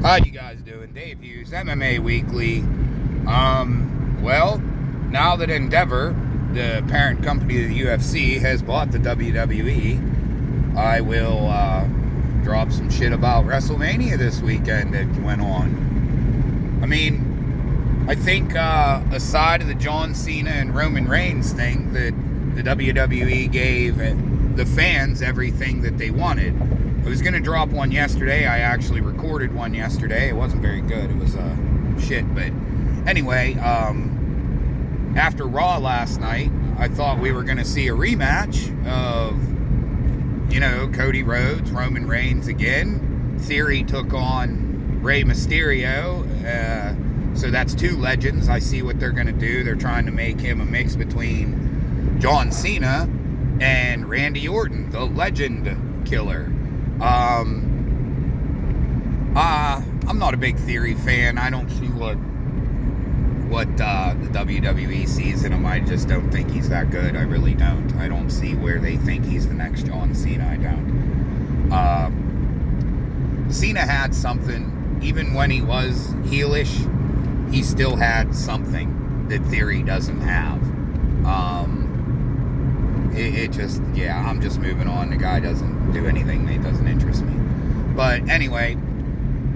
How you guys doing? Dave Hughes, MMA Weekly. Well, now that Endeavor, the parent company of the UFC, has bought the WWE, I will drop some shit about WrestleMania this weekend that went on. I think aside of the John Cena and Roman Reigns thing, that the WWE gave the fans everything that they wanted. I was going to drop one yesterday. I actually recorded one yesterday. It wasn't very good. It was shit. But anyway, after Raw last night, I thought we were going to see a rematch of, Cody Rhodes, Roman Reigns again. Theory took on Rey Mysterio. So that's two legends. I see what they're going to do. They're trying to make him a mix between John Cena and Randy Orton, the legend killer. I'm not a big Theory fan. I don't see what the WWE sees in him. I just don't think he's that good. I really don't. I don't see where they think he's the next John Cena. I don't. Cena had something. Even when he was heelish, he still had something that Theory doesn't have. I'm just moving on. The guy doesn't do anything that doesn't interest me. But anyway,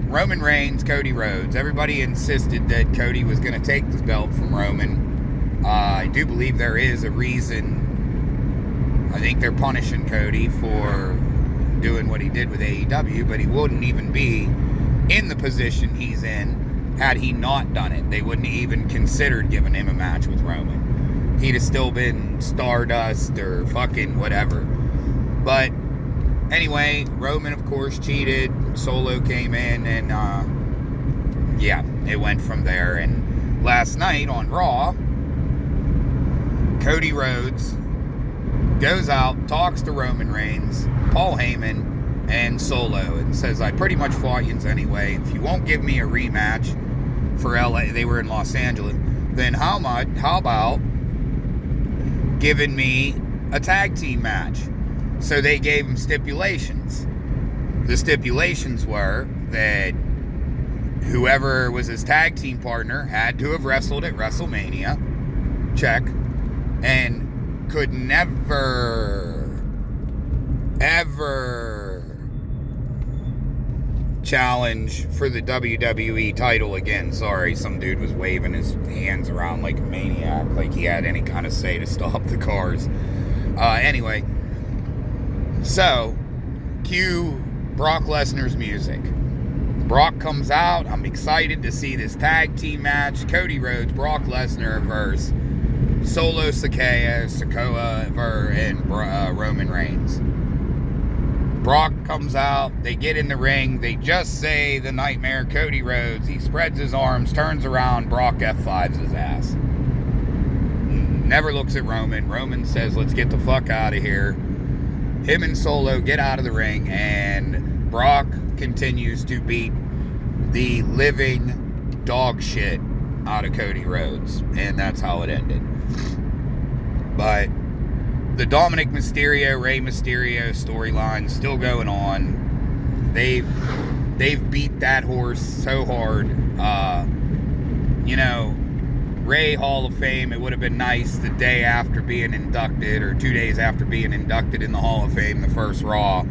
Roman Reigns, Cody Rhodes. Everybody insisted that Cody was going to take the belt from Roman. I do believe there is a reason. I think they're punishing Cody for doing what he did with AEW, but he wouldn't even be in the position he's in had he not done it. They wouldn't even considered giving him a match with Roman. He'd have still been Stardust or fucking whatever. But anyway, Roman, of course, cheated. Solo came in, and it went from there. And last night on Raw, Cody Rhodes goes out, talks to Roman Reigns, Paul Heyman, and Solo, and says, I pretty much fought you anyway. If you won't give me a rematch for LA, they were in Los Angeles, then how about giving me a tag team match? So they gave him stipulations. The stipulations were that whoever was his tag team partner had to have wrestled at WrestleMania, check, and could never, ever challenge for the WWE title again. Sorry, some dude was waving his hands around like a maniac, like he had any kind of say to stop the cars. Anyway, so cue Brock Lesnar's music. Brock comes out. I'm excited to see this tag team match. Cody Rhodes, Brock Lesnar versus Solo Sikoa and Roman Reigns. Brock comes out, they get in the ring, they just say the Nightmare Cody Rhodes, he spreads his arms, turns around, Brock F5s his ass. Never looks at Roman. Roman says, let's get the fuck out of here. Him and Solo get out of the ring, and Brock continues to beat the living dog shit out of Cody Rhodes, and that's how it ended. But the Dominic Mysterio, Rey Mysterio storyline still going on. They've beat that horse so hard. Rey Hall of Fame, it would have been nice the day after being inducted, or 2 days after being inducted in the Hall of Fame, the first Raw,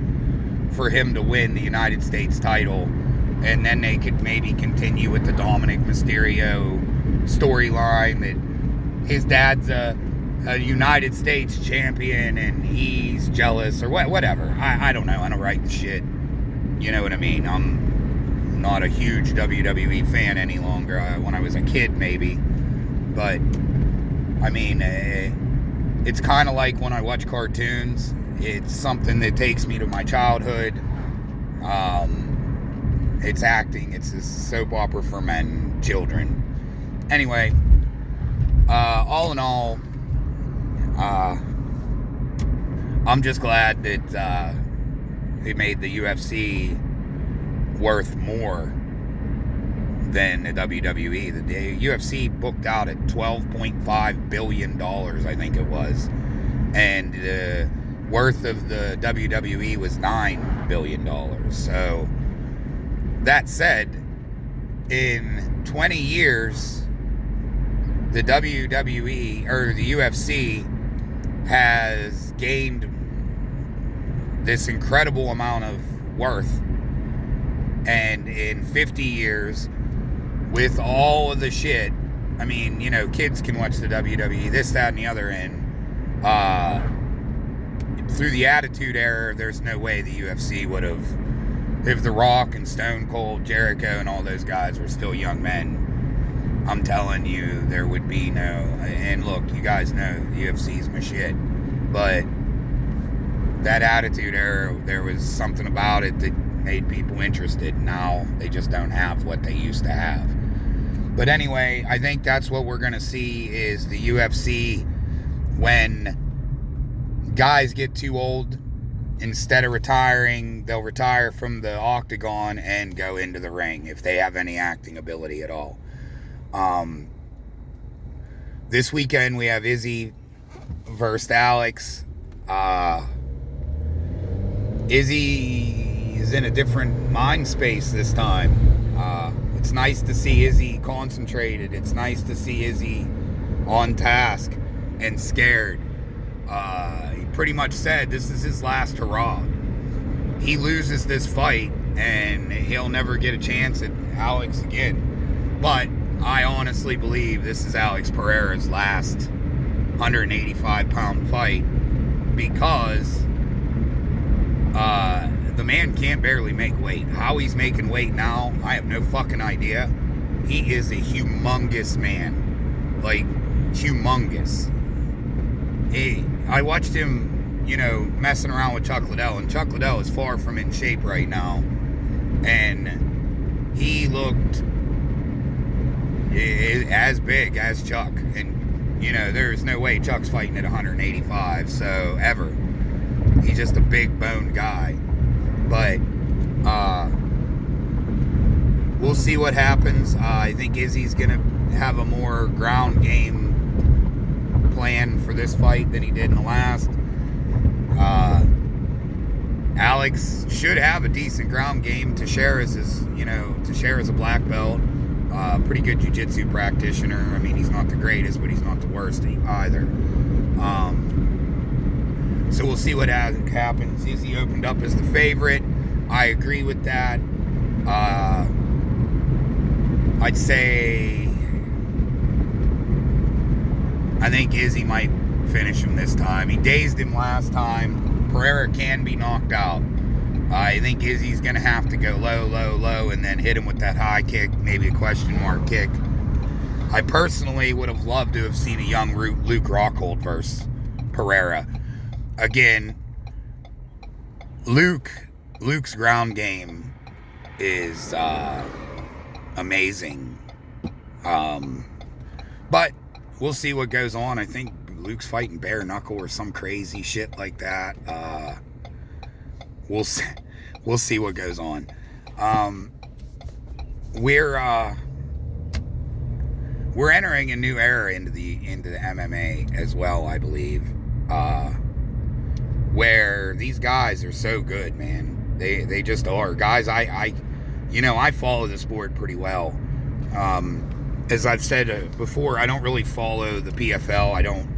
for him to win the United States title. And then they could maybe continue with the Dominic Mysterio storyline that his dad's a United States champion and he's jealous or whatever. I don't know. I don't write the shit. You know what I mean? I'm not a huge WWE fan any longer. When I was a kid, maybe. But, it's kind of like when I watch cartoons. It's something that takes me to my childhood. It's acting. It's a soap opera for men, children. Anyway, all in all, I'm just glad that they made the UFC worth more than the WWE. The UFC booked out at $12.5 billion, I think it was. And the worth of the WWE was $9 billion. So, that said, in 20 years, the WWE or the UFC has gained this incredible amount of worth, and in 50 years, with all of the shit, I mean, you know, kids can watch the WWE, this, that, and the other, and through the Attitude Era, there's no way the UFC would have, if The Rock and Stone Cold, Jericho, and all those guys were still young men, I'm telling you, there would be no, and look, you guys know, the UFC's my shit, but that Attitude Era, there was something about it that made people interested. Now, they just don't have what they used to have. But anyway, I think that's what we're going to see is the UFC when guys get too old, instead of retiring, they'll retire from the octagon and go into the ring if they have any acting ability at all. This weekend we have Izzy versus Alex. Izzy is in a different mind space this time. It's nice to see Izzy concentrated. It's nice to see Izzy on task and scared. He pretty much said this is his last hurrah. He loses this fight and he'll never get a chance at Alex again. But I honestly believe this is Alex Pereira's last 185-pound fight, because the man can't barely make weight. How he's making weight now, I have no fucking idea. He is a humongous man. Like, humongous. I watched him, you know, messing around with Chuck Liddell, and Chuck Liddell is far from in shape right now. And he looked as big as Chuck. And, you know, there's no way Chuck's fighting at 185, so ever. He's just a big boned guy. But we'll see what happens. I think Izzy's going to have a more ground game plan for this fight than he did in the last. Alex should have a decent ground game. Teixeira's a black belt. Pretty good jiu-jitsu practitioner. I mean, he's not the greatest, but he's not the worst either. So we'll see what happens. Izzy opened up as the favorite. I agree with that. I'd say I think Izzy might finish him this time. He dazed him last time. Pereira can be knocked out. I think Izzy's going to have to go low, and then hit him with that high kick, maybe a question mark kick. I personally would have loved to have seen a young Luke Rockhold versus Pereira. Again, Luke's ground game is amazing. But we'll see what goes on. I think Luke's fighting bare knuckle or some crazy shit like that. We'll see what goes on. We're entering a new era into the MMA as well, I believe. Where these guys are so good, man. They just are. Guys, I follow the sport pretty well. As I've said before, I don't really follow the PFL. I don't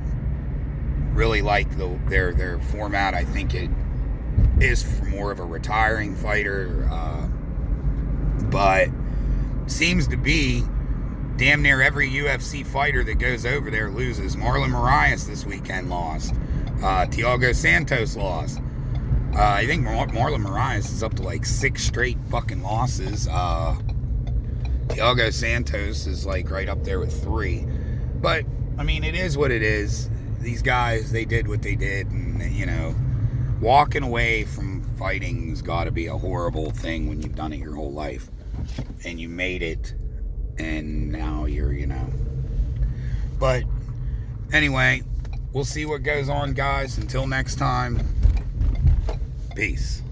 really like their format. I think it is for more of a retiring fighter. But seems to be damn near every UFC fighter that goes over there loses. Marlon Moraes this weekend lost. Thiago Santos lost. I think Marlon Moraes is up to like 6 straight fucking losses. Thiago Santos is like right up there with 3. But, I mean, it is what it is. These guys, they did what they did. And, you know, walking away from fighting's got to be a horrible thing when you've done it your whole life. And you made it. And now you're, But, anyway, we'll see what goes on, guys. Until next time, peace.